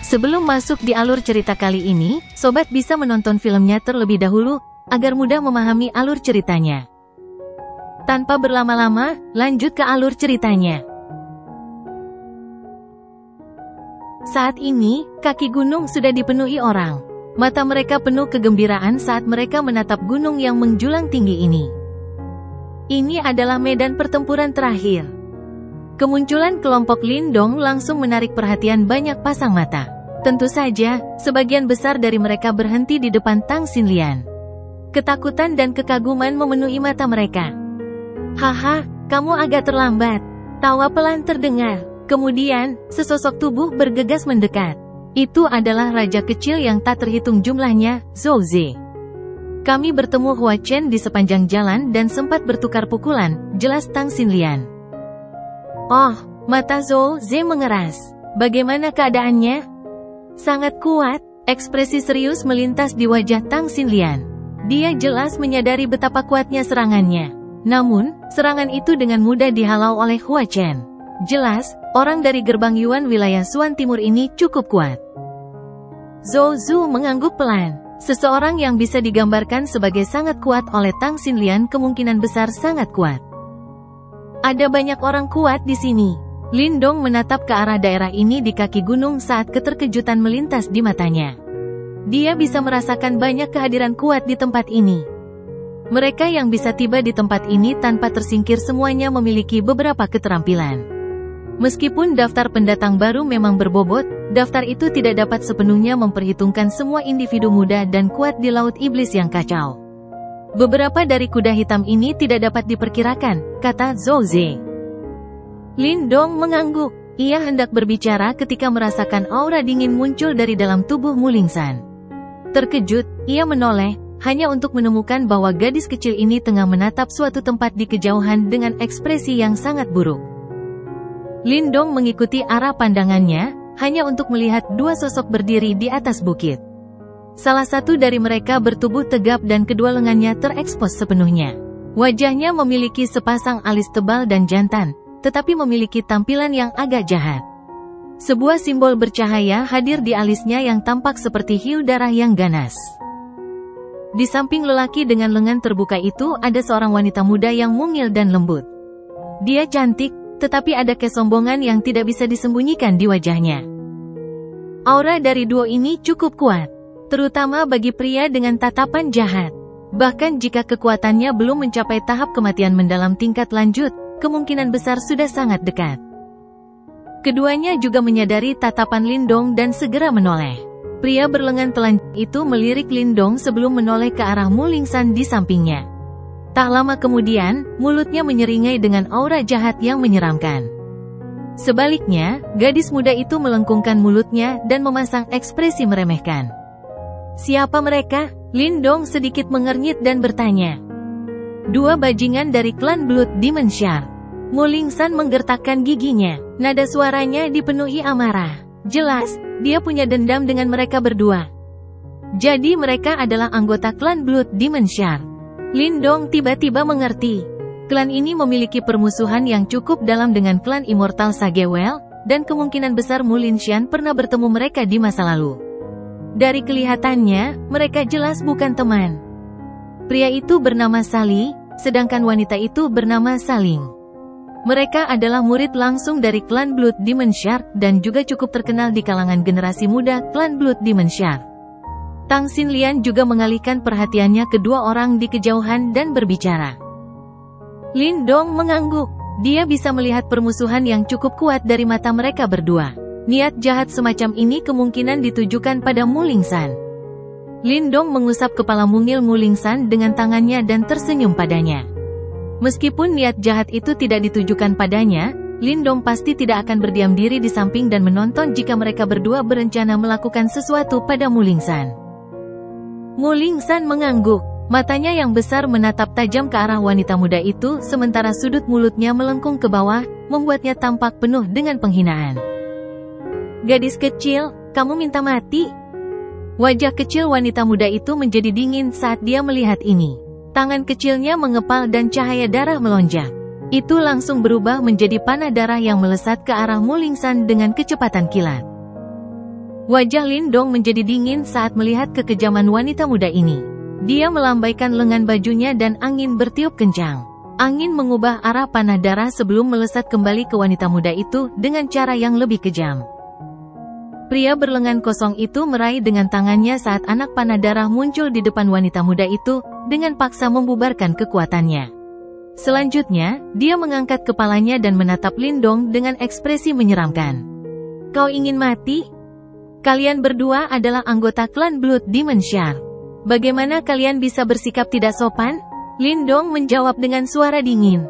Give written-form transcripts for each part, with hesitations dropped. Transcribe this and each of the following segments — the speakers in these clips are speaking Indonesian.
Sebelum masuk di alur cerita kali ini, sobat bisa menonton filmnya terlebih dahulu, agar mudah memahami alur ceritanya. Tanpa berlama-lama, lanjut ke alur ceritanya. Saat ini, kaki gunung sudah dipenuhi orang. Mata mereka penuh kegembiraan saat mereka menatap gunung yang menjulang tinggi ini. Ini adalah medan pertempuran terakhir. Kemunculan kelompok Lindong langsung menarik perhatian banyak pasang mata. Tentu saja, sebagian besar dari mereka berhenti di depan Tang Xinlian. Ketakutan dan kekaguman memenuhi mata mereka. Haha, kamu agak terlambat. Tawa pelan terdengar. Kemudian, sesosok tubuh bergegas mendekat. Itu adalah raja kecil yang tak terhitung jumlahnya, Zhou Ze. Kami bertemu Hua Chen di sepanjang jalan dan sempat bertukar pukulan, jelas Tang Xinlian. Oh, mata Zhou Ze mengeras. Bagaimana keadaannya? Sangat kuat, ekspresi serius melintas di wajah Tang Xinlian. Dia jelas menyadari betapa kuatnya serangannya. Namun, serangan itu dengan mudah dihalau oleh Hua Chen. Jelas, orang dari gerbang Yuan wilayah Suan Timur ini cukup kuat. Zhou Zu mengangguk pelan. Seseorang yang bisa digambarkan sebagai sangat kuat oleh Tang Xinlian kemungkinan besar sangat kuat. Ada banyak orang kuat di sini. Lindong menatap ke arah daerah ini di kaki gunung saat keterkejutan melintas di matanya. Dia bisa merasakan banyak kehadiran kuat di tempat ini. Mereka yang bisa tiba di tempat ini tanpa tersingkir semuanya memiliki beberapa keterampilan. Meskipun daftar pendatang baru memang berbobot, daftar itu tidak dapat sepenuhnya memperhitungkan semua individu muda dan kuat di Laut Iblis yang kacau. Beberapa dari kuda hitam ini tidak dapat diperkirakan, kata Zhou Ze. Lindong mengangguk. Ia hendak berbicara ketika merasakan aura dingin muncul dari dalam tubuh Mulingsan. Terkejut, ia menoleh, hanya untuk menemukan bahwa gadis kecil ini tengah menatap suatu tempat di kejauhan dengan ekspresi yang sangat buruk. Lindong mengikuti arah pandangannya, hanya untuk melihat dua sosok berdiri di atas bukit. Salah satu dari mereka bertubuh tegap dan kedua lengannya terekspos sepenuhnya. Wajahnya memiliki sepasang alis tebal dan jantan, tetapi memiliki tampilan yang agak jahat. Sebuah simbol bercahaya hadir di alisnya yang tampak seperti hiu darah yang ganas. Di samping lelaki dengan lengan terbuka itu ada seorang wanita muda yang mungil dan lembut. Dia cantik, tetapi ada kesombongan yang tidak bisa disembunyikan di wajahnya. Aura dari duo ini cukup kuat, terutama bagi pria dengan tatapan jahat. Bahkan jika kekuatannya belum mencapai tahap kematian mendalam tingkat lanjut, kemungkinan besar sudah sangat dekat. Keduanya juga menyadari tatapan Lindong dan segera menoleh. Pria berlengan telanjang itu melirik Lindong sebelum menoleh ke arah Mulingsan di sampingnya. Tak lama kemudian, mulutnya menyeringai dengan aura jahat yang menyeramkan. Sebaliknya, gadis muda itu melengkungkan mulutnya dan memasang ekspresi meremehkan. Siapa mereka? Lindong sedikit mengernyit dan bertanya. Dua bajingan dari klan Blood Demon Shard. Mulingsan menggertakkan giginya. Nada suaranya dipenuhi amarah. Jelas, dia punya dendam dengan mereka berdua. Jadi mereka adalah anggota klan Blood Demon Shard. Lindong tiba-tiba mengerti. Klan ini memiliki permusuhan yang cukup dalam dengan klan Immortal Sagewell, dan kemungkinan besar Mulinshan pernah bertemu mereka di masa lalu. Dari kelihatannya, mereka jelas bukan teman. Pria itu bernama Sali, sedangkan wanita itu bernama Saling. Mereka adalah murid langsung dari klan Blood Demon Shard dan juga cukup terkenal di kalangan generasi muda klan Blood Demon Shard. Tang Xinlian juga mengalihkan perhatiannya kedua orang di kejauhan dan berbicara. Lindong mengangguk. Dia bisa melihat permusuhan yang cukup kuat dari mata mereka berdua. Niat jahat semacam ini kemungkinan ditujukan pada Mulingsan. Lindong mengusap kepala mungil Mulingsan dengan tangannya dan tersenyum padanya. Meskipun niat jahat itu tidak ditujukan padanya, Lindong pasti tidak akan berdiam diri di samping dan menonton jika mereka berdua berencana melakukan sesuatu pada Mulingsan. Mulingsan mengangguk. Matanya yang besar menatap tajam ke arah wanita muda itu, sementara sudut mulutnya melengkung ke bawah, membuatnya tampak penuh dengan penghinaan. Gadis kecil, kamu minta mati? Wajah kecil wanita muda itu menjadi dingin saat dia melihat ini. Tangan kecilnya mengepal dan cahaya darah melonjak. Itu langsung berubah menjadi panah darah yang melesat ke arah Mulingsan dengan kecepatan kilat. Wajah Lindong menjadi dingin saat melihat kekejaman wanita muda ini. Dia melambaikan lengan bajunya dan angin bertiup kencang. Angin mengubah arah panah darah sebelum melesat kembali ke wanita muda itu dengan cara yang lebih kejam. Pria berlengan kosong itu meraih dengan tangannya saat anak panah darah muncul di depan wanita muda itu, dengan paksa membubarkan kekuatannya. Selanjutnya, dia mengangkat kepalanya dan menatap Lindong dengan ekspresi menyeramkan. "Kau ingin mati? Kalian berdua adalah anggota klan Blood Demon Shark. Bagaimana kalian bisa bersikap tidak sopan?" Lindong menjawab dengan suara dingin.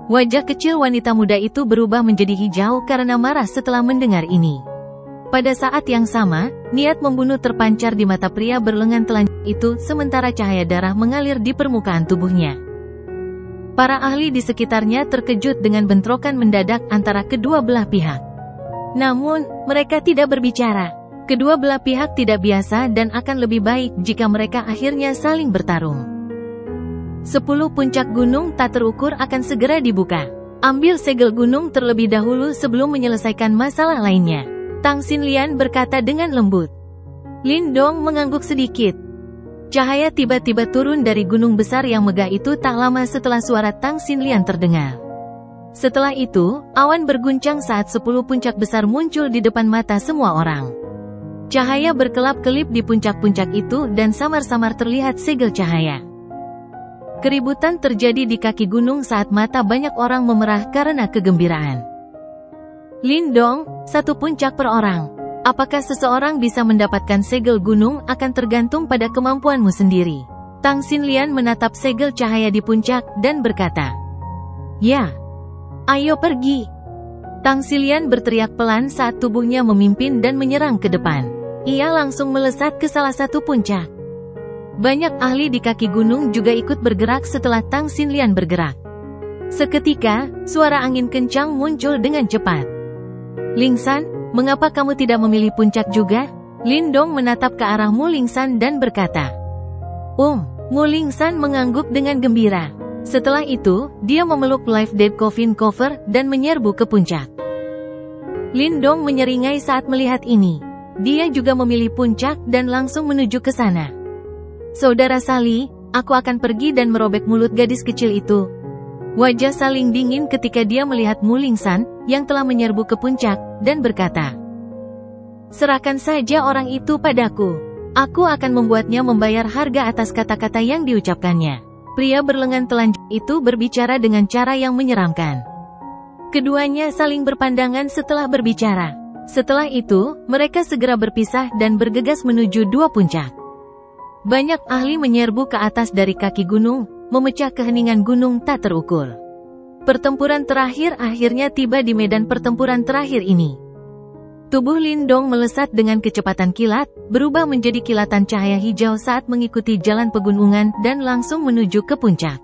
Wajah kecil wanita muda itu berubah menjadi hijau karena marah setelah mendengar ini. Pada saat yang sama, niat membunuh terpancar di mata pria berlengan telanjang itu sementara cahaya darah mengalir di permukaan tubuhnya. Para ahli di sekitarnya terkejut dengan bentrokan mendadak antara kedua belah pihak. Namun, mereka tidak berbicara. Kedua belah pihak tidak biasa dan akan lebih baik jika mereka akhirnya saling bertarung. 10 puncak gunung tak terukur akan segera dibuka. Ambil segel gunung terlebih dahulu sebelum menyelesaikan masalah lainnya. Tang Xinlian berkata dengan lembut. Lindong mengangguk sedikit. Cahaya tiba-tiba turun dari gunung besar yang megah itu tak lama setelah suara Tang Xinlian terdengar. Setelah itu, awan berguncang saat 10 puncak besar muncul di depan mata semua orang. Cahaya berkelap-kelip di puncak-puncak itu dan samar-samar terlihat segel cahaya. Keributan terjadi di kaki gunung saat mata banyak orang memerah karena kegembiraan. Lindong, 1 puncak per orang. Apakah seseorang bisa mendapatkan segel gunung akan tergantung pada kemampuanmu sendiri. Tang Xinlian menatap segel cahaya di puncak dan berkata, "Ya, ayo pergi." Tang Xinlian berteriak pelan saat tubuhnya memimpin dan menyerang ke depan. Ia langsung melesat ke salah satu puncak. Banyak ahli di kaki gunung juga ikut bergerak setelah Tang Xinlian bergerak. Seketika, suara angin kencang muncul dengan cepat. "Lingsan, mengapa kamu tidak memilih puncak juga?" Lindong menatap ke arah Mu Lingsan dan berkata. Mu Lingsan mengangguk dengan gembira. Setelah itu, dia memeluk Life Dead Coffin Cover dan menyerbu ke puncak. Lindong menyeringai saat melihat ini. Dia juga memilih puncak dan langsung menuju ke sana. "Saudara Sali, aku akan pergi dan merobek mulut gadis kecil itu." Wajah Saling dingin ketika dia melihat Mu Lingsan, yang telah menyerbu ke puncak, dan berkata, "Serahkan saja orang itu padaku. Aku akan membuatnya membayar harga atas kata-kata yang diucapkannya." Pria berlengan telanjang itu berbicara dengan cara yang menyeramkan. Keduanya saling berpandangan setelah berbicara. Setelah itu, mereka segera berpisah dan bergegas menuju 2 puncak. Banyak ahli menyerbu ke atas dari kaki gunung, memecah keheningan gunung tak terukur. Pertempuran terakhir akhirnya tiba di medan pertempuran terakhir ini. Tubuh Lindong melesat dengan kecepatan kilat, berubah menjadi kilatan cahaya hijau saat mengikuti jalan pegunungan dan langsung menuju ke puncak.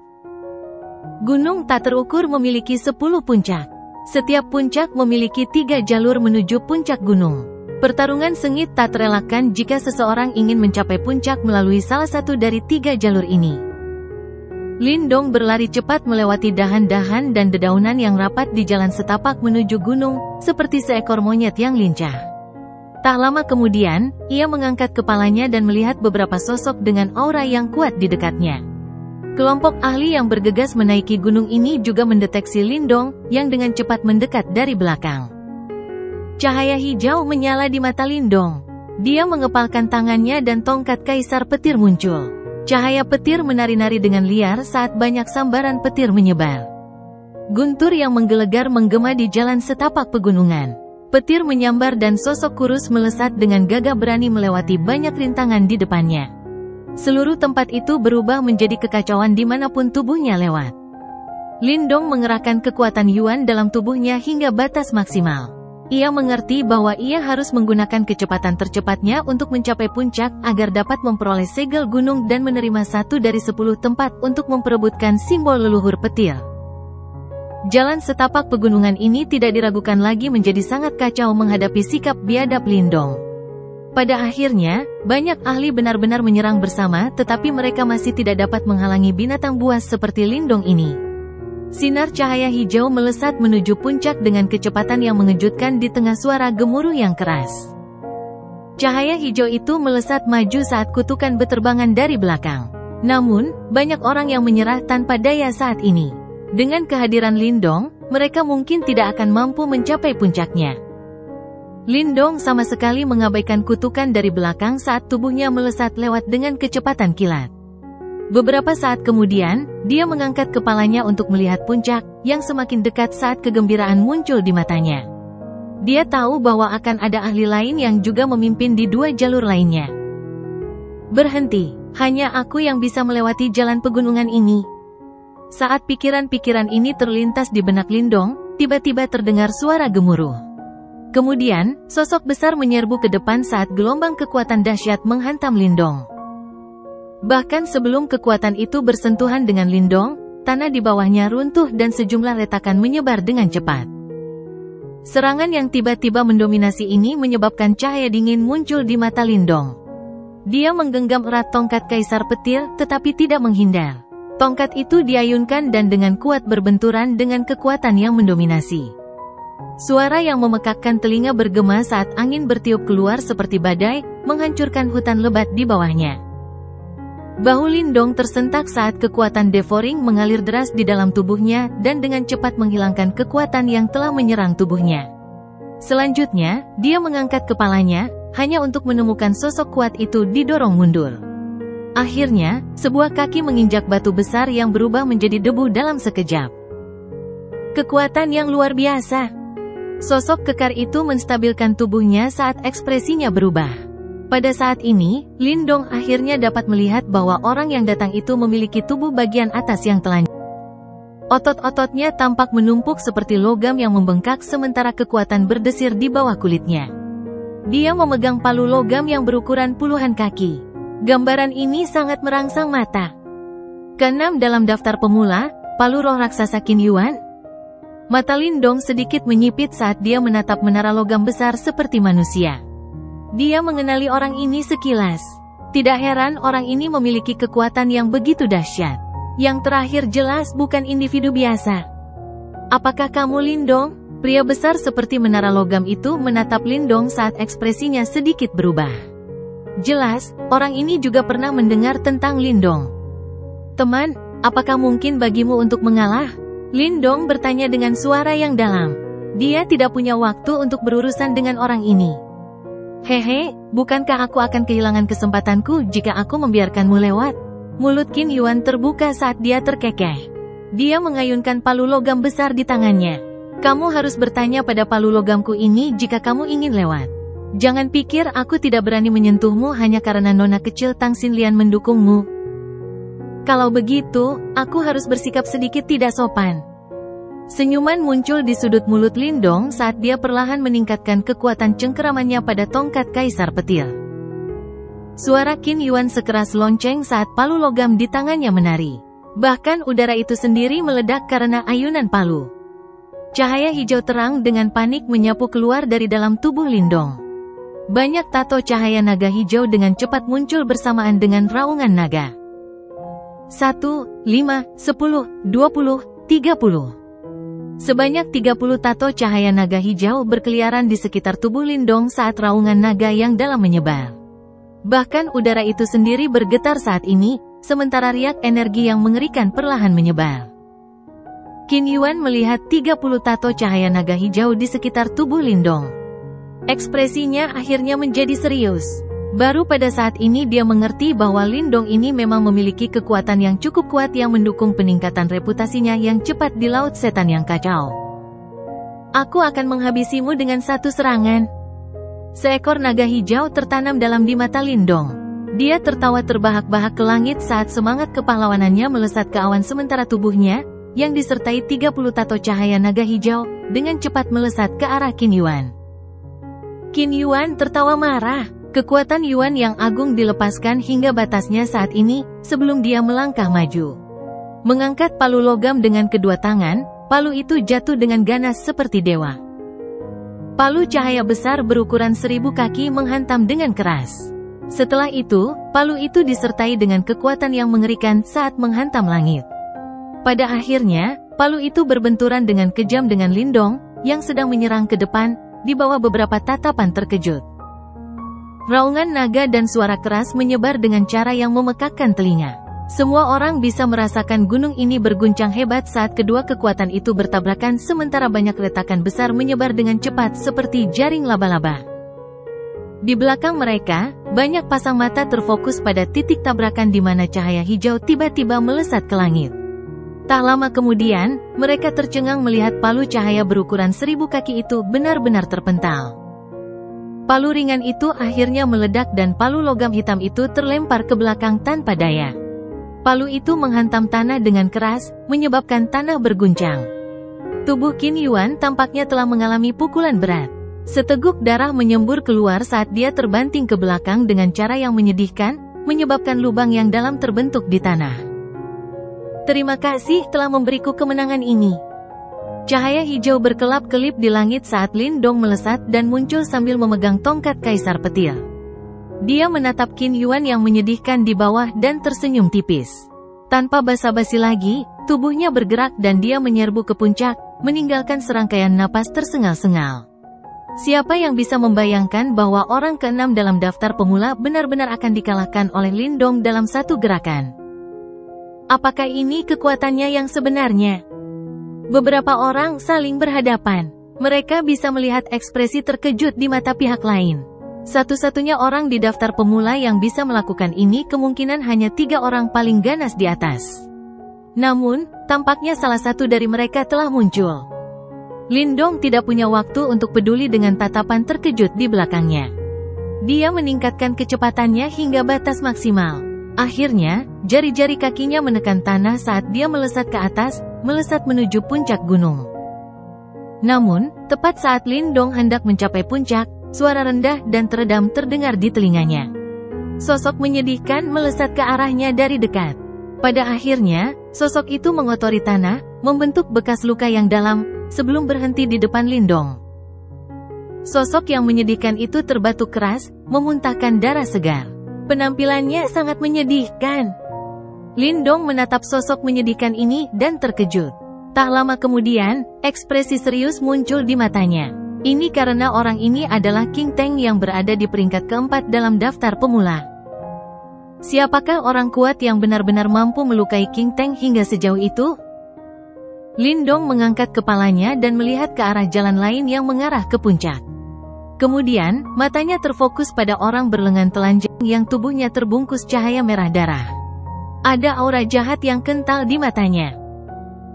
Gunung tak terukur memiliki 10 puncak. Setiap puncak memiliki 3 jalur menuju puncak gunung. Pertarungan sengit tak terelakkan jika seseorang ingin mencapai puncak melalui salah satu dari 3 jalur ini. Lindong berlari cepat melewati dahan-dahan dan dedaunan yang rapat di jalan setapak menuju gunung, seperti seekor monyet yang lincah. Tak lama kemudian, ia mengangkat kepalanya dan melihat beberapa sosok dengan aura yang kuat di dekatnya. Kelompok ahli yang bergegas menaiki gunung ini juga mendeteksi Lindong, yang dengan cepat mendekat dari belakang. Cahaya hijau menyala di mata Lindong. Dia mengepalkan tangannya dan tongkat kaisar petir muncul. Cahaya petir menari-nari dengan liar saat banyak sambaran petir menyebar. Guntur yang menggelegar menggema di jalan setapak pegunungan. Petir menyambar dan sosok kurus melesat dengan gagah berani melewati banyak rintangan di depannya. Seluruh tempat itu berubah menjadi kekacauan dimanapun tubuhnya lewat. Lindong mengerahkan kekuatan Yuan dalam tubuhnya hingga batas maksimal. Ia mengerti bahwa ia harus menggunakan kecepatan tercepatnya untuk mencapai puncak agar dapat memperoleh segel gunung dan menerima 1 dari 10 tempat untuk memperebutkan simbol leluhur petir. Jalan setapak pegunungan ini tidak diragukan lagi menjadi sangat kacau menghadapi sikap biadab Lindong. Pada akhirnya, banyak ahli benar-benar menyerang bersama tetapi mereka masih tidak dapat menghalangi binatang buas seperti Lindong ini. Sinar cahaya hijau melesat menuju puncak dengan kecepatan yang mengejutkan di tengah suara gemuruh yang keras. Cahaya hijau itu melesat maju saat kutukan berterbangan dari belakang. Namun, banyak orang yang menyerah tanpa daya saat ini. Dengan kehadiran Lindong, mereka mungkin tidak akan mampu mencapai puncaknya. Lindong sama sekali mengabaikan kutukan dari belakang saat tubuhnya melesat lewat dengan kecepatan kilat. Beberapa saat kemudian, dia mengangkat kepalanya untuk melihat puncak, yang semakin dekat saat kegembiraan muncul di matanya. Dia tahu bahwa akan ada ahli lain yang juga memimpin di dua jalur lainnya. Berhenti, hanya aku yang bisa melewati jalan pegunungan ini. Saat pikiran-pikiran ini terlintas di benak Lindong, tiba-tiba terdengar suara gemuruh. Kemudian, sosok besar menyerbu ke depan saat gelombang kekuatan dahsyat menghantam Lindong. Bahkan sebelum kekuatan itu bersentuhan dengan Lindong, tanah di bawahnya runtuh dan sejumlah retakan menyebar dengan cepat. Serangan yang tiba-tiba mendominasi ini menyebabkan cahaya dingin muncul di mata Lindong. Dia menggenggam erat tongkat Kaisar Petir, tetapi tidak menghindar. Tongkat itu diayunkan dan dengan kuat berbenturan dengan kekuatan yang mendominasi. Suara yang memekakkan telinga bergema saat angin bertiup keluar seperti badai, menghancurkan hutan lebat di bawahnya. Bahu Lindong tersentak saat kekuatan devouring mengalir deras di dalam tubuhnya dan dengan cepat menghilangkan kekuatan yang telah menyerang tubuhnya. Selanjutnya, dia mengangkat kepalanya, hanya untuk menemukan sosok kuat itu didorong mundur. Akhirnya, sebuah kaki menginjak batu besar yang berubah menjadi debu dalam sekejap. Kekuatan yang luar biasa. Sosok kekar itu menstabilkan tubuhnya saat ekspresinya berubah. Pada saat ini, Lindong akhirnya dapat melihat bahwa orang yang datang itu memiliki tubuh bagian atas yang telanjang. Otot-ototnya tampak menumpuk seperti logam yang membengkak sementara kekuatan berdesir di bawah kulitnya. Dia memegang palu logam yang berukuran puluhan kaki. Gambaran ini sangat merangsang mata. Keenam dalam daftar pemula, palu roh raksasa Qin Yuan. Mata Lindong sedikit menyipit saat dia menatap menara logam besar seperti manusia. Dia mengenali orang ini sekilas. Tidak heran orang ini memiliki kekuatan yang begitu dahsyat. Yang terakhir jelas bukan individu biasa. Apakah kamu Lindong? Pria besar seperti menara logam itu menatap Lindong saat ekspresinya sedikit berubah. Jelas, orang ini juga pernah mendengar tentang Lindong. Teman, apakah mungkin bagimu untuk mengalah? Lindong bertanya dengan suara yang dalam. Dia tidak punya waktu untuk berurusan dengan orang ini. Hehe, bukankah aku akan kehilangan kesempatanku jika aku membiarkanmu lewat? Mulut Qin Yuan terbuka saat dia terkekeh. Dia mengayunkan palu logam besar di tangannya. Kamu harus bertanya pada palu logamku ini jika kamu ingin lewat. Jangan pikir aku tidak berani menyentuhmu hanya karena nona kecil Tang Xinlian mendukungmu. Kalau begitu, aku harus bersikap sedikit tidak sopan. Senyuman muncul di sudut mulut Lindong saat dia perlahan meningkatkan kekuatan cengkeramannya pada tongkat Kaisar Petir. Suara Qin Yuan sekeras lonceng saat palu logam di tangannya menari. Bahkan udara itu sendiri meledak karena ayunan palu. Cahaya hijau terang dengan panik menyapu keluar dari dalam tubuh Lindong. Banyak tato cahaya naga hijau dengan cepat muncul bersamaan dengan raungan naga. 1, 5, 10, 20, 30. Sebanyak 30 tato cahaya naga hijau berkeliaran di sekitar tubuh Lindong saat raungan naga yang dalam menyebar. Bahkan udara itu sendiri bergetar saat ini, sementara riak energi yang mengerikan perlahan menyebar. Qin Yuan melihat 30 tato cahaya naga hijau di sekitar tubuh Lindong. Ekspresinya akhirnya menjadi serius. Baru pada saat ini dia mengerti bahwa Lindong ini memang memiliki kekuatan yang cukup kuat yang mendukung peningkatan reputasinya yang cepat di Laut Setan yang kacau. Aku akan menghabisimu dengan satu serangan. Seekor naga hijau tertanam dalam di mata Lindong. Dia tertawa terbahak-bahak ke langit saat semangat kepahlawanannya melesat ke awan sementara tubuhnya, yang disertai 30 tato cahaya naga hijau, dengan cepat melesat ke arah Qin Yuan. Qin Yuan tertawa marah. Kekuatan Yuan yang agung dilepaskan hingga batasnya saat ini, sebelum dia melangkah maju. Mengangkat palu logam dengan kedua tangan, palu itu jatuh dengan ganas seperti dewa. Palu cahaya besar berukuran 1000 kaki menghantam dengan keras. Setelah itu, palu itu disertai dengan kekuatan yang mengerikan saat menghantam langit. Pada akhirnya, palu itu berbenturan dengan kejam dengan Lindong, yang sedang menyerang ke depan, di bawah beberapa tatapan terkejut. Raungan naga dan suara keras menyebar dengan cara yang memekakkan telinga. Semua orang bisa merasakan gunung ini berguncang hebat saat kedua kekuatan itu bertabrakan, sementara banyak retakan besar menyebar dengan cepat seperti jaring laba-laba. Di belakang mereka, banyak pasang mata terfokus pada titik tabrakan di mana cahaya hijau tiba-tiba melesat ke langit. Tak lama kemudian, mereka tercengang melihat palu cahaya berukuran 1000 kaki itu benar-benar terpental. Palu ringan itu akhirnya meledak dan palu logam hitam itu terlempar ke belakang tanpa daya. Palu itu menghantam tanah dengan keras, menyebabkan tanah berguncang. Tubuh Qin Yuan tampaknya telah mengalami pukulan berat. Seteguk darah menyembur keluar saat dia terbanting ke belakang dengan cara yang menyedihkan, menyebabkan lubang yang dalam terbentuk di tanah. Terima kasih telah memberiku kemenangan ini. Cahaya hijau berkelap-kelip di langit saat Lin Dong melesat dan muncul sambil memegang tongkat Kaisar Petir. Dia menatap Qin Yuan yang menyedihkan di bawah dan tersenyum tipis. Tanpa basa-basi lagi, tubuhnya bergerak dan dia menyerbu ke puncak, meninggalkan serangkaian napas tersengal-sengal. Siapa yang bisa membayangkan bahwa orang ke-6 dalam daftar pemula benar-benar akan dikalahkan oleh Lin Dong dalam satu gerakan? Apakah ini kekuatannya yang sebenarnya? Beberapa orang saling berhadapan. Mereka bisa melihat ekspresi terkejut di mata pihak lain. Satu-satunya orang di daftar pemula yang bisa melakukan ini kemungkinan hanya 3 orang paling ganas di atas. Namun, tampaknya salah satu dari mereka telah muncul. Lin Dong tidak punya waktu untuk peduli dengan tatapan terkejut di belakangnya. Dia meningkatkan kecepatannya hingga batas maksimal. Akhirnya, jari-jari kakinya menekan tanah saat dia melesat ke atas, melesat menuju puncak gunung. Namun, tepat saat Lin Dong hendak mencapai puncak, suara rendah dan teredam terdengar di telinganya. Sosok menyedihkan melesat ke arahnya dari dekat. Pada akhirnya, sosok itu mengotori tanah, membentuk bekas luka yang dalam, sebelum berhenti di depan Lin Dong. Sosok yang menyedihkan itu terbatuk keras, memuntahkan darah segar. Penampilannya sangat menyedihkan. Lin Dong menatap sosok menyedihkan ini dan terkejut. Tak lama kemudian, ekspresi serius muncul di matanya. Ini karena orang ini adalah King Teng yang berada di peringkat keempat dalam daftar pemula. Siapakah orang kuat yang benar-benar mampu melukai King Teng hingga sejauh itu? Lin Dong mengangkat kepalanya dan melihat ke arah jalan lain yang mengarah ke puncak. Kemudian, matanya terfokus pada orang berlengan telanjang yang tubuhnya terbungkus cahaya merah darah. Ada aura jahat yang kental di matanya.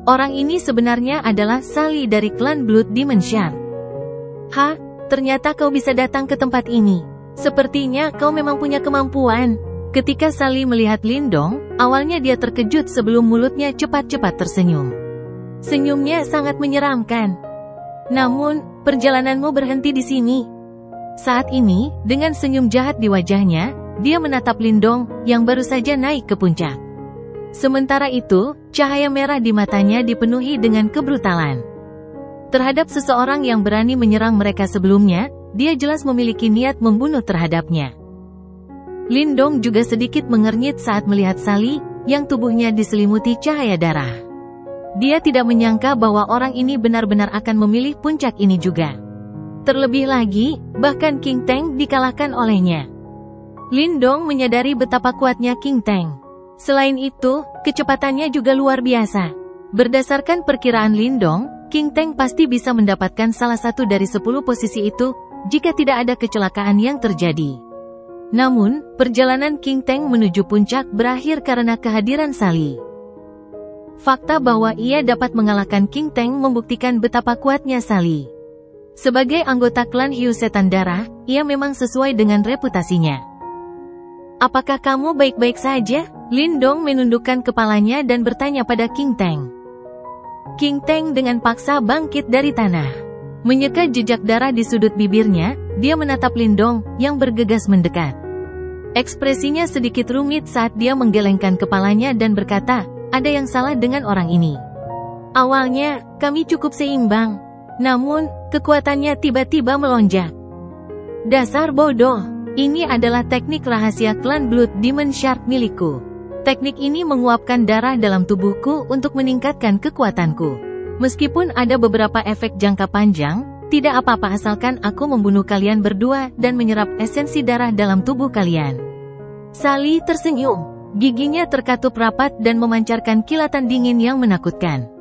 Orang ini sebenarnya adalah Sally dari klan Blood Demon Shard. "Hah, ternyata kau bisa datang ke tempat ini. Sepertinya kau memang punya kemampuan." Ketika Sally melihat Lin Dong, awalnya dia terkejut sebelum mulutnya cepat-cepat tersenyum. Senyumnya sangat menyeramkan. "Namun, perjalananmu berhenti di sini." Saat ini, dengan senyum jahat di wajahnya, dia menatap Lin Dong, yang baru saja naik ke puncak. Sementara itu, cahaya merah di matanya dipenuhi dengan kebrutalan. Terhadap seseorang yang berani menyerang mereka sebelumnya, dia jelas memiliki niat membunuh terhadapnya. Lin Dong juga sedikit mengernyit saat melihat Sally, yang tubuhnya diselimuti cahaya darah. Dia tidak menyangka bahwa orang ini benar-benar akan memilih puncak ini juga. Terlebih lagi, bahkan King Teng dikalahkan olehnya. Lin Dong menyadari betapa kuatnya King Teng. Selain itu, kecepatannya juga luar biasa. Berdasarkan perkiraan Lin Dong, King Teng pasti bisa mendapatkan salah satu dari 10 posisi itu, jika tidak ada kecelakaan yang terjadi. Namun, perjalanan King Teng menuju puncak berakhir karena kehadiran Sally. Fakta bahwa ia dapat mengalahkan King Teng membuktikan betapa kuatnya Sally. Sebagai anggota klan Hiu Setan Darah, ia memang sesuai dengan reputasinya. "Apakah kamu baik-baik saja?" Lin Dong menundukkan kepalanya dan bertanya pada King Teng. King Teng dengan paksa bangkit dari tanah. Menyeka jejak darah di sudut bibirnya, dia menatap Lin Dong, yang bergegas mendekat. Ekspresinya sedikit rumit saat dia menggelengkan kepalanya dan berkata, "Ada yang salah dengan orang ini. Awalnya, kami cukup seimbang. Namun, kekuatannya tiba-tiba melonjak." "Dasar bodoh. Ini adalah teknik rahasia klan Blood Demon Shard milikku. Teknik ini menguapkan darah dalam tubuhku untuk meningkatkan kekuatanku. Meskipun ada beberapa efek jangka panjang, Tidak apa-apa asalkan aku membunuh kalian berdua dan menyerap esensi darah dalam tubuh kalian. Sally tersenyum. Giginya terkatup rapat dan memancarkan kilatan dingin yang menakutkan.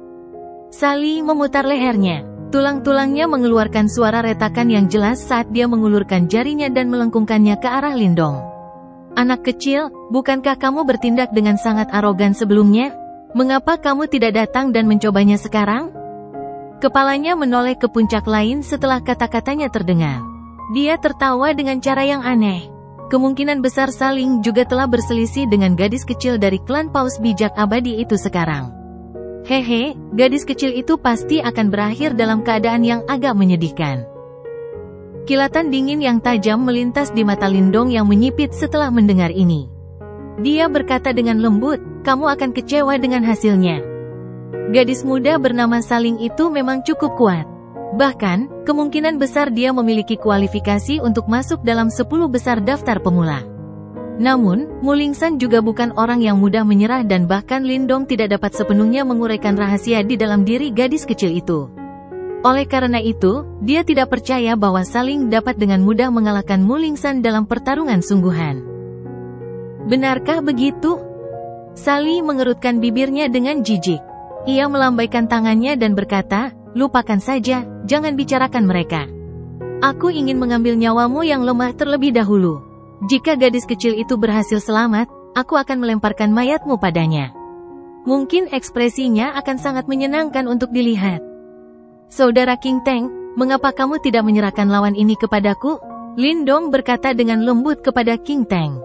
Sally memutar lehernya. Tulang-tulangnya mengeluarkan suara retakan yang jelas saat dia mengulurkan jarinya dan melengkungkannya ke arah Lindong. Anak kecil, bukankah kamu bertindak dengan sangat arogan sebelumnya? Mengapa kamu tidak datang dan mencobanya sekarang? Kepalanya menoleh ke puncak lain setelah kata-katanya terdengar. Dia tertawa dengan cara yang aneh. Kemungkinan besar Saling juga telah berselisih dengan gadis kecil dari klan Paus Bijak Abadi itu sekarang. Hehe, gadis kecil itu pasti akan berakhir dalam keadaan yang agak menyedihkan. Kilatan dingin yang tajam melintas di mata Lindong yang menyipit setelah mendengar ini. Dia berkata dengan lembut, kamu akan kecewa dengan hasilnya. Gadis muda bernama Saling itu memang cukup kuat. Bahkan, kemungkinan besar dia memiliki kualifikasi untuk masuk dalam 10 besar daftar pemula. Namun, Mulingsan juga bukan orang yang mudah menyerah dan bahkan Lindong tidak dapat sepenuhnya menguraikan rahasia di dalam diri gadis kecil itu. Oleh karena itu, dia tidak percaya bahwa Saling dapat dengan mudah mengalahkan Mulingsan dalam pertarungan sungguhan. Benarkah begitu? Sally mengerutkan bibirnya dengan jijik. Ia melambaikan tangannya dan berkata, lupakan saja, jangan bicarakan mereka. Aku ingin mengambil nyawamu yang lemah terlebih dahulu. Jika gadis kecil itu berhasil selamat, aku akan melemparkan mayatmu padanya. Mungkin ekspresinya akan sangat menyenangkan untuk dilihat. Saudara King Teng, mengapa kamu tidak menyerahkan lawan ini kepadaku? Lindong berkata dengan lembut kepada King Teng.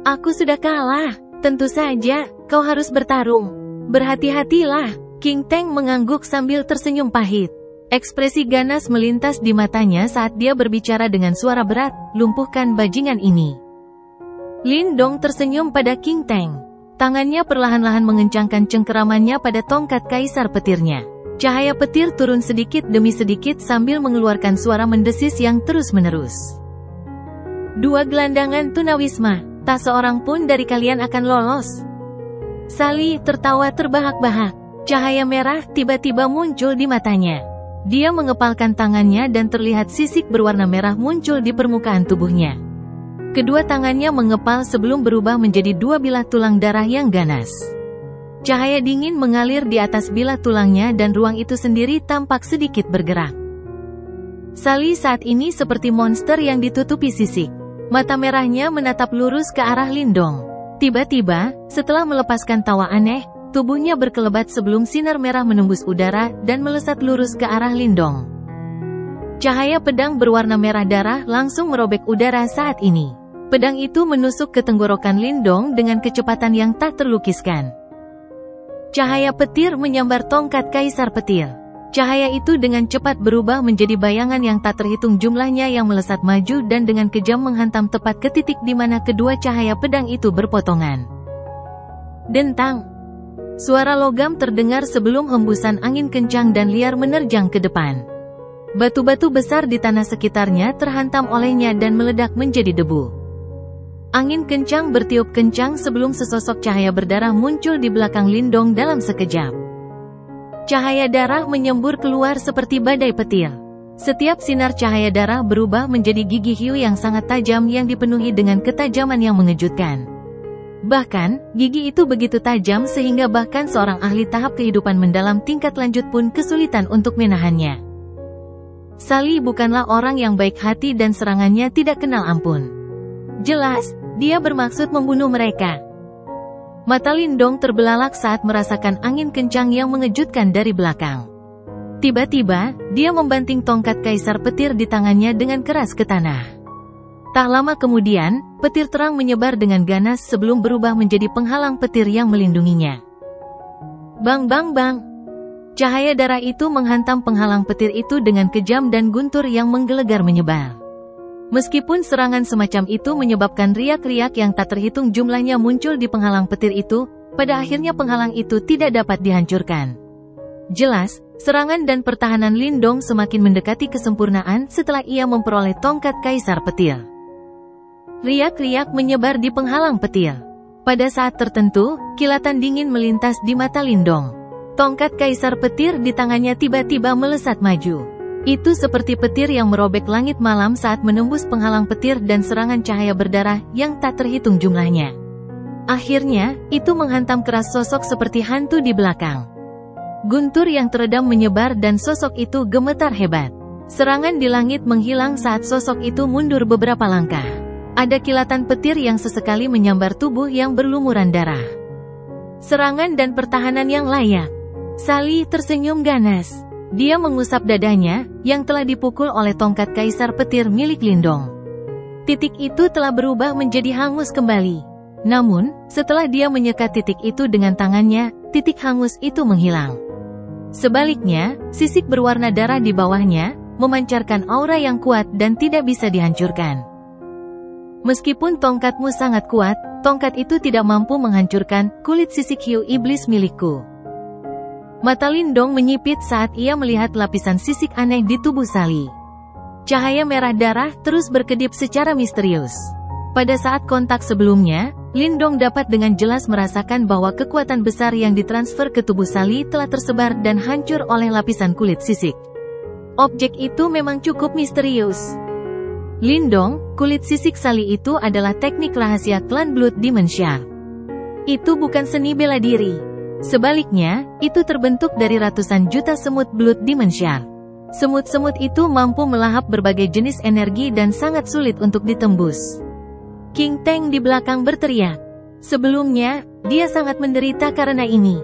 Aku sudah kalah, tentu saja, kau harus bertarung. Berhati-hatilah, King Teng mengangguk sambil tersenyum pahit. Ekspresi ganas melintas di matanya saat dia berbicara dengan suara berat, lumpuhkan bajingan ini. Lindong tersenyum pada King Teng. Tangannya perlahan-lahan mengencangkan cengkeramannya pada tongkat kaisar petirnya. Cahaya petir turun sedikit demi sedikit sambil mengeluarkan suara mendesis yang terus-menerus. Dua gelandangan tunawisma, tak seorang pun dari kalian akan lolos. Sally tertawa terbahak-bahak. Cahaya merah tiba-tiba muncul di matanya. Dia mengepalkan tangannya dan terlihat sisik berwarna merah muncul di permukaan tubuhnya. Kedua tangannya mengepal sebelum berubah menjadi dua bilah tulang darah yang ganas. Cahaya dingin mengalir di atas bilah tulangnya dan ruang itu sendiri tampak sedikit bergerak. Sally saat ini seperti monster yang ditutupi sisik. Mata merahnya menatap lurus ke arah Lindong. Tiba-tiba, setelah melepaskan tawa aneh, tubuhnya berkelebat sebelum sinar merah menembus udara dan melesat lurus ke arah Lindong. Cahaya pedang berwarna merah darah langsung merobek udara saat ini. Pedang itu menusuk ke tenggorokan Lindong dengan kecepatan yang tak terlukiskan. Cahaya petir menyambar tongkat kaisar petir. Cahaya itu dengan cepat berubah menjadi bayangan yang tak terhitung jumlahnya yang melesat maju dan dengan kejam menghantam tepat ke titik di mana kedua cahaya pedang itu berpotongan. Dentang. Suara logam terdengar sebelum hembusan angin kencang dan liar menerjang ke depan. Batu-batu besar di tanah sekitarnya terhantam olehnya dan meledak menjadi debu. Angin kencang bertiup kencang sebelum sesosok cahaya berdarah muncul di belakang Lindong dalam sekejap. Cahaya darah menyembur keluar seperti badai petir. Setiap sinar cahaya darah berubah menjadi gigi hiu yang sangat tajam yang dipenuhi dengan ketajaman yang mengejutkan. Bahkan, gigi itu begitu tajam sehingga bahkan seorang ahli tahap kehidupan mendalam tingkat lanjut pun kesulitan untuk menahannya. Sally bukanlah orang yang baik hati dan serangannya tidak kenal ampun. Jelas, dia bermaksud membunuh mereka. Mata Lindong terbelalak saat merasakan angin kencang yang mengejutkan dari belakang. Tiba-tiba, dia membanting tongkat kaisar petir di tangannya dengan keras ke tanah. Tak lama kemudian, petir terang menyebar dengan ganas sebelum berubah menjadi penghalang petir yang melindunginya. Bang bang bang. Cahaya darah itu menghantam penghalang petir itu dengan kejam dan guntur yang menggelegar menyebar. Meskipun serangan semacam itu menyebabkan riak-riak yang tak terhitung jumlahnya muncul di penghalang petir itu, pada akhirnya penghalang itu tidak dapat dihancurkan. Jelas, serangan dan pertahanan Lindong semakin mendekati kesempurnaan setelah ia memperoleh tongkat kaisar petir. Riak-riak menyebar di penghalang petir. Pada saat tertentu, kilatan dingin melintas di mata Lindong. Tongkat kaisar petir di tangannya tiba-tiba melesat maju. Itu seperti petir yang merobek langit malam saat menembus penghalang petir dan serangan cahaya berdarah yang tak terhitung jumlahnya. Akhirnya, itu menghantam keras sosok seperti hantu di belakang. Guntur yang teredam menyebar dan sosok itu gemetar hebat. Serangan di langit menghilang saat sosok itu mundur beberapa langkah. Ada kilatan petir yang sesekali menyambar tubuh yang berlumuran darah. Serangan dan pertahanan yang layak. Sally tersenyum ganas. Dia mengusap dadanya, yang telah dipukul oleh tongkat kaisar petir milik Lindong. Titik itu telah berubah menjadi hangus kembali. Namun, setelah dia menyekat titik itu dengan tangannya, titik hangus itu menghilang. Sebaliknya, sisik berwarna darah di bawahnya, memancarkan aura yang kuat dan tidak bisa dihancurkan. Meskipun tongkatmu sangat kuat, tongkat itu tidak mampu menghancurkan kulit sisik hiu iblis milikku. Mata Lindong menyipit saat ia melihat lapisan sisik aneh di tubuh Sally. Cahaya merah darah terus berkedip secara misterius. Pada saat kontak sebelumnya, Lindong dapat dengan jelas merasakan bahwa kekuatan besar yang ditransfer ke tubuh Sally telah tersebar dan hancur oleh lapisan kulit sisik. Objek itu memang cukup misterius. Lindong, kulit sisik Sally itu adalah teknik rahasia klan Blood Demon Shark. Itu bukan seni bela diri. Sebaliknya, itu terbentuk dari ratusan juta semut Blood Demon Shark. Semut-semut itu mampu melahap berbagai jenis energi dan sangat sulit untuk ditembus. King Tang di belakang berteriak. Sebelumnya, dia sangat menderita karena ini.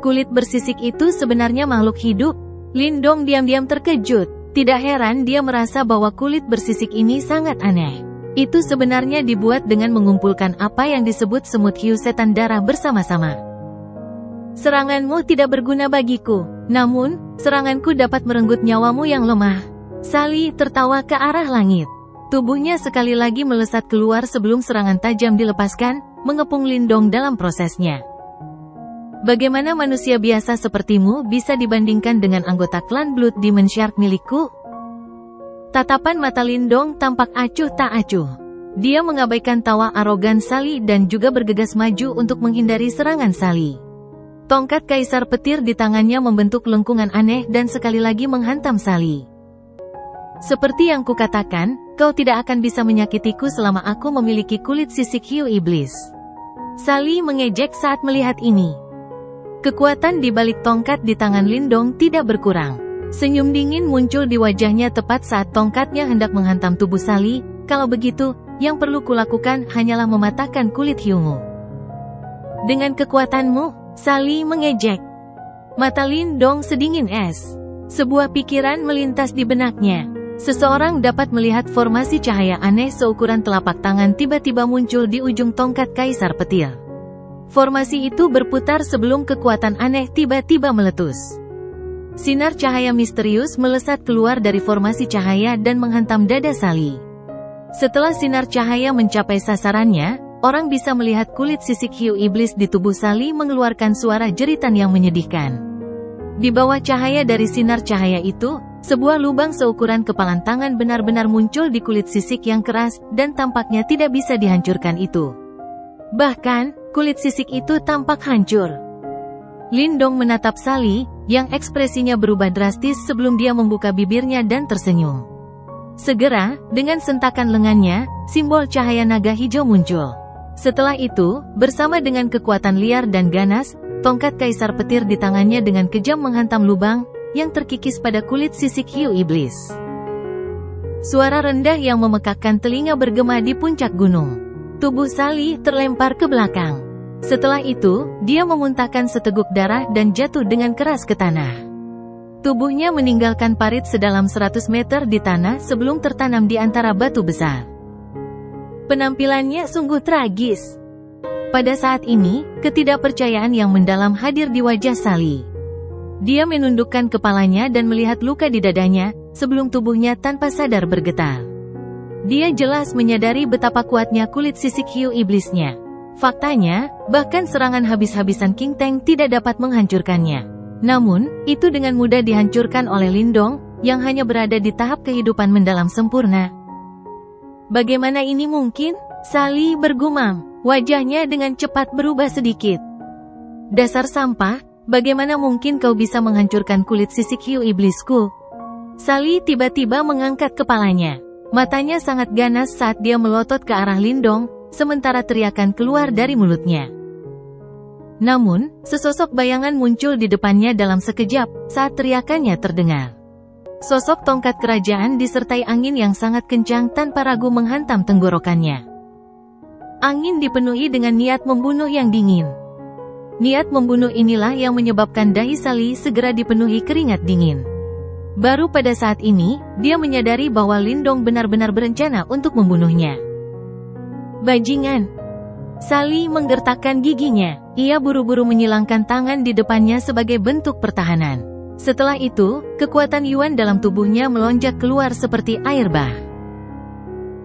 Kulit bersisik itu sebenarnya makhluk hidup. Lindong diam-diam terkejut. Tidak heran dia merasa bahwa kulit bersisik ini sangat aneh. Itu sebenarnya dibuat dengan mengumpulkan apa yang disebut semut hiu setan darah bersama-sama. Seranganmu tidak berguna bagiku, namun, seranganku dapat merenggut nyawamu yang lemah. Sally tertawa ke arah langit. Tubuhnya sekali lagi melesat keluar sebelum serangan tajam dilepaskan, mengepung Lindong dalam prosesnya. Bagaimana manusia biasa sepertimu bisa dibandingkan dengan anggota klan Blood Demon Shark milikku? Tatapan mata Lindong tampak acuh tak acuh. Dia mengabaikan tawa arogan Sally dan juga bergegas maju untuk menghindari serangan Sally. Tongkat kaisar petir di tangannya membentuk lengkungan aneh dan sekali lagi menghantam Sally. Seperti yang kukatakan, kau tidak akan bisa menyakitiku selama aku memiliki kulit sisik hiu iblis. Sally mengejek saat melihat ini. Kekuatan di balik tongkat di tangan Lindong tidak berkurang. Senyum dingin muncul di wajahnya tepat saat tongkatnya hendak menghantam tubuh Sally. Kalau begitu, yang perlu kulakukan hanyalah mematahkan kulit hiumu. Dengan kekuatanmu, Sally mengejek. Mata Lindong sedingin es. Sebuah pikiran melintas di benaknya. Seseorang dapat melihat formasi cahaya aneh seukuran telapak tangan tiba-tiba muncul di ujung tongkat kaisar petir. Formasi itu berputar sebelum kekuatan aneh tiba-tiba meletus. Sinar cahaya misterius melesat keluar dari formasi cahaya dan menghantam dada Sally. Setelah sinar cahaya mencapai sasarannya, orang bisa melihat kulit sisik hiu iblis di tubuh Sally mengeluarkan suara jeritan yang menyedihkan. Di bawah cahaya dari sinar cahaya itu, sebuah lubang seukuran kepalan tangan benar-benar muncul di kulit sisik yang keras, dan tampaknya tidak bisa dihancurkan itu. Bahkan, kulit sisik itu tampak hancur. Lindong menatap Sally, yang ekspresinya berubah drastis sebelum dia membuka bibirnya dan tersenyum. Segera, dengan sentakan lengannya, simbol cahaya naga hijau muncul. Setelah itu, bersama dengan kekuatan liar dan ganas, tongkat kaisar petir di tangannya dengan kejam menghantam lubang yang terkikis pada kulit sisik hiu iblis. Suara rendah yang memekakkan telinga bergema di puncak gunung. Tubuh Sally terlempar ke belakang. Setelah itu, dia memuntahkan seteguk darah dan jatuh dengan keras ke tanah. Tubuhnya meninggalkan parit sedalam 100 meter di tanah sebelum tertanam di antara batu besar. Penampilannya sungguh tragis. Pada saat ini, ketidakpercayaan yang mendalam hadir di wajah Sally. Dia menundukkan kepalanya dan melihat luka di dadanya, sebelum tubuhnya tanpa sadar bergetar. Dia jelas menyadari betapa kuatnya kulit sisik hiu iblisnya. Faktanya, bahkan serangan habis-habisan King Tang tidak dapat menghancurkannya. Namun, itu dengan mudah dihancurkan oleh Lindong, yang hanya berada di tahap kehidupan mendalam sempurna. Bagaimana ini mungkin? Sally bergumam, wajahnya dengan cepat berubah sedikit. Dasar sampah, bagaimana mungkin kau bisa menghancurkan kulit sisik hiu iblisku? Sally tiba-tiba mengangkat kepalanya. Matanya sangat ganas saat dia melotot ke arah Lindong, sementara teriakan keluar dari mulutnya. Namun, sesosok bayangan muncul di depannya dalam sekejap, saat teriakannya terdengar. Sosok tongkat kerajaan disertai angin yang sangat kencang tanpa ragu menghantam tenggorokannya. Angin dipenuhi dengan niat membunuh yang dingin. Niat membunuh inilah yang menyebabkan dahi Sally segera dipenuhi keringat dingin. Baru pada saat ini, dia menyadari bahwa Lindong benar-benar berencana untuk membunuhnya. Bajingan! Sally menggertakkan giginya. Ia buru-buru menyilangkan tangan di depannya sebagai bentuk pertahanan. Setelah itu, kekuatan Yuan dalam tubuhnya melonjak keluar seperti air bah.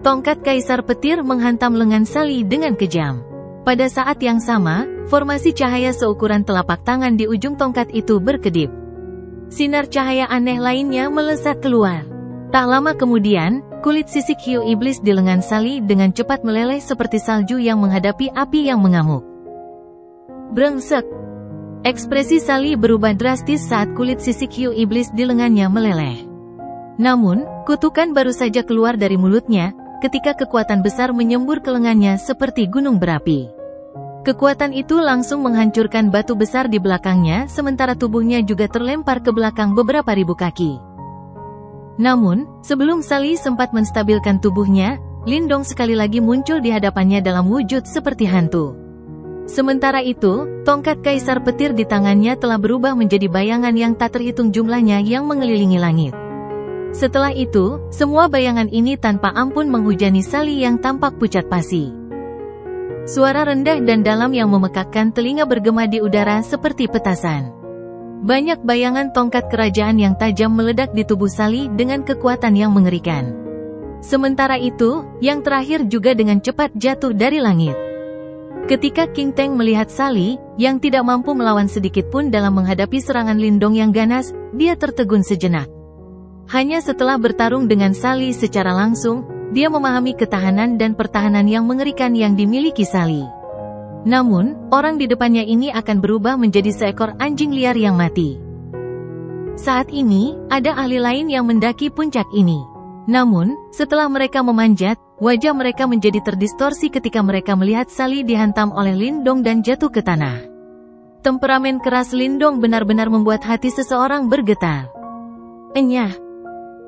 Tongkat Kaisar Petir menghantam lengan Sally dengan kejam. Pada saat yang sama, formasi cahaya seukuran telapak tangan di ujung tongkat itu berkedip. Sinar cahaya aneh lainnya melesat keluar. Tak lama kemudian, kulit sisik hiu iblis di lengan Sally dengan cepat meleleh seperti salju yang menghadapi api yang mengamuk. Brengsek! Ekspresi Sally berubah drastis saat kulit sisik hiu iblis di lengannya meleleh. Namun, kutukan baru saja keluar dari mulutnya, ketika kekuatan besar menyembur ke lengannya seperti gunung berapi. Kekuatan itu langsung menghancurkan batu besar di belakangnya, sementara tubuhnya juga terlempar ke belakang beberapa ribu kaki. Namun, sebelum Sally sempat menstabilkan tubuhnya, Lindong sekali lagi muncul di hadapannya dalam wujud seperti hantu. Sementara itu, tongkat Kaisar Petir di tangannya telah berubah menjadi bayangan yang tak terhitung jumlahnya yang mengelilingi langit. Setelah itu, semua bayangan ini tanpa ampun menghujani Sally yang tampak pucat pasi. Suara rendah dan dalam yang memekakkan telinga bergema di udara seperti petasan. Banyak bayangan tongkat kerajaan yang tajam meledak di tubuh Sally dengan kekuatan yang mengerikan. Sementara itu, yang terakhir juga dengan cepat jatuh dari langit. Ketika King Teng melihat Sally, yang tidak mampu melawan sedikit pun dalam menghadapi serangan Lindong yang ganas, dia tertegun sejenak. Hanya setelah bertarung dengan Sally secara langsung, dia memahami ketahanan dan pertahanan yang mengerikan yang dimiliki Sally. Namun, orang di depannya ini akan berubah menjadi seekor anjing liar yang mati. Saat ini, ada ahli lain yang mendaki puncak ini. Namun, setelah mereka memanjat, wajah mereka menjadi terdistorsi ketika mereka melihat Sally dihantam oleh Lindong dan jatuh ke tanah. Temperamen keras Lindong benar-benar membuat hati seseorang bergetar. Enyah!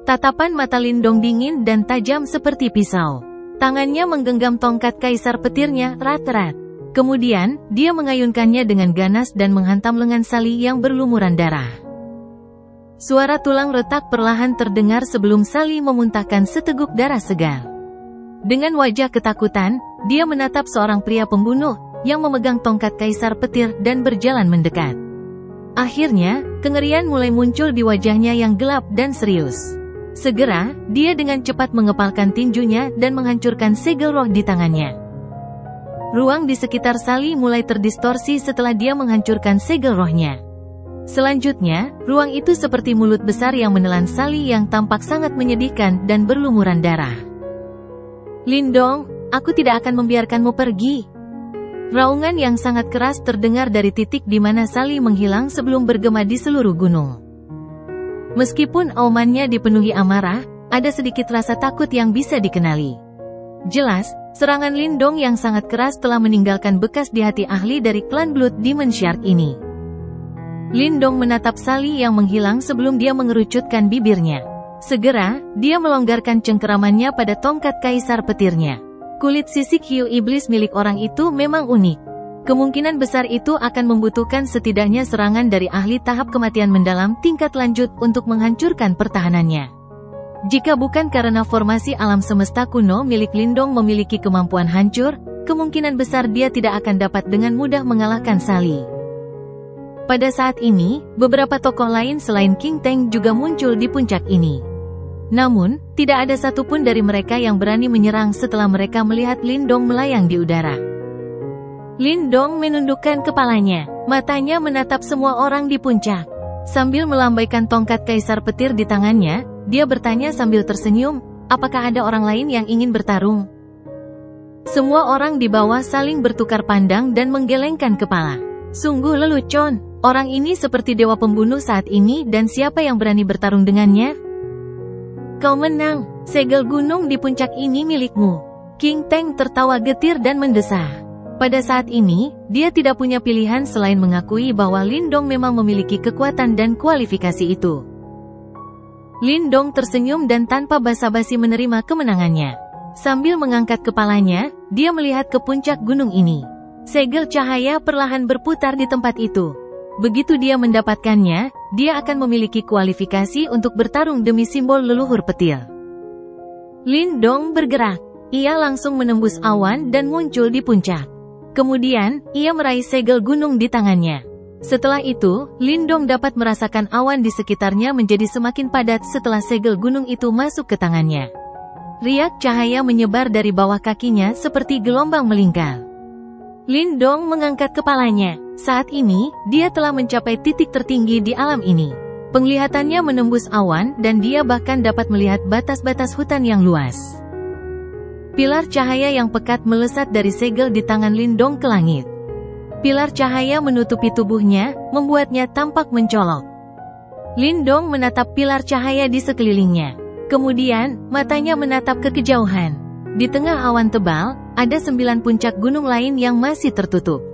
Tatapan mata Lindong dingin dan tajam seperti pisau. Tangannya menggenggam tongkat Kaisar Petirnya erat-erat. Kemudian, dia mengayunkannya dengan ganas dan menghantam lengan Sally yang berlumuran darah. Suara tulang retak perlahan terdengar sebelum Sally memuntahkan seteguk darah segar. Dengan wajah ketakutan, dia menatap seorang pria pembunuh, yang memegang tongkat Kaisar Petir dan berjalan mendekat. Akhirnya, kengerian mulai muncul di wajahnya yang gelap dan serius. Segera, dia dengan cepat mengepalkan tinjunya dan menghancurkan segel roh di tangannya. Ruang di sekitar Sally mulai terdistorsi setelah dia menghancurkan segel rohnya. Selanjutnya, ruang itu seperti mulut besar yang menelan Sally yang tampak sangat menyedihkan dan berlumuran darah. Lindong, aku tidak akan membiarkanmu pergi. Raungan yang sangat keras terdengar dari titik di mana Sally menghilang sebelum bergema di seluruh gunung. Meskipun aumannya dipenuhi amarah, ada sedikit rasa takut yang bisa dikenali. Jelas, serangan Lindong yang sangat keras telah meninggalkan bekas di hati ahli dari klan Blood Demon Shark ini. Lindong menatap Sally yang menghilang sebelum dia mengerucutkan bibirnya. Segera, dia melonggarkan cengkeramannya pada tongkat Kaisar Petirnya. Kulit sisik hiu iblis milik orang itu memang unik. Kemungkinan besar itu akan membutuhkan setidaknya serangan dari ahli tahap kematian mendalam tingkat lanjut untuk menghancurkan pertahanannya. Jika bukan karena formasi alam semesta kuno milik Lindong memiliki kemampuan hancur, kemungkinan besar dia tidak akan dapat dengan mudah mengalahkan Sally. Pada saat ini, beberapa tokoh lain selain King Teng juga muncul di puncak ini. Namun, tidak ada satupun dari mereka yang berani menyerang setelah mereka melihat Lindong melayang di udara. Lindong menundukkan kepalanya, matanya menatap semua orang di puncak. Sambil melambaikan tongkat Kaisar Petir di tangannya, dia bertanya sambil tersenyum, apakah ada orang lain yang ingin bertarung? Semua orang di bawah saling bertukar pandang dan menggelengkan kepala. Sungguh lelucon, orang ini seperti dewa pembunuh saat ini dan siapa yang berani bertarung dengannya? Kau menang, segel gunung di puncak ini milikmu. King Teng tertawa getir dan mendesah. Pada saat ini, dia tidak punya pilihan selain mengakui bahwa Lindong memang memiliki kekuatan dan kualifikasi itu. Lindong tersenyum dan tanpa basa-basi menerima kemenangannya. Sambil mengangkat kepalanya, dia melihat ke puncak gunung ini. Segel cahaya perlahan berputar di tempat itu. Begitu dia mendapatkannya, dia akan memiliki kualifikasi untuk bertarung demi simbol leluhur petir. Lindong bergerak. Ia langsung menembus awan dan muncul di puncak. Kemudian, ia meraih segel gunung di tangannya. Setelah itu, Lindong dapat merasakan awan di sekitarnya menjadi semakin padat setelah segel gunung itu masuk ke tangannya. Riak cahaya menyebar dari bawah kakinya seperti gelombang melingkar. Lindong mengangkat kepalanya. Saat ini, dia telah mencapai titik tertinggi di alam ini. Penglihatannya menembus awan dan dia bahkan dapat melihat batas-batas hutan yang luas. Pilar cahaya yang pekat melesat dari segel di tangan Lindong ke langit. Pilar cahaya menutupi tubuhnya, membuatnya tampak mencolok. Lindong menatap pilar cahaya di sekelilingnya. Kemudian, matanya menatap ke kejauhan. Di tengah awan tebal, ada 9 puncak gunung lain yang masih tertutup.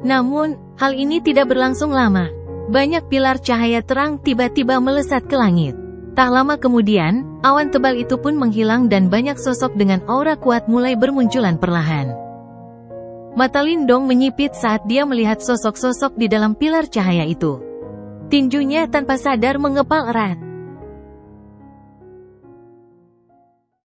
Namun, hal ini tidak berlangsung lama. Banyak pilar cahaya terang tiba-tiba melesat ke langit. Tak lama kemudian, awan tebal itu pun menghilang dan banyak sosok dengan aura kuat mulai bermunculan perlahan. Mata Lindong menyipit saat dia melihat sosok-sosok di dalam pilar cahaya itu. Tinjunya tanpa sadar mengepal erat.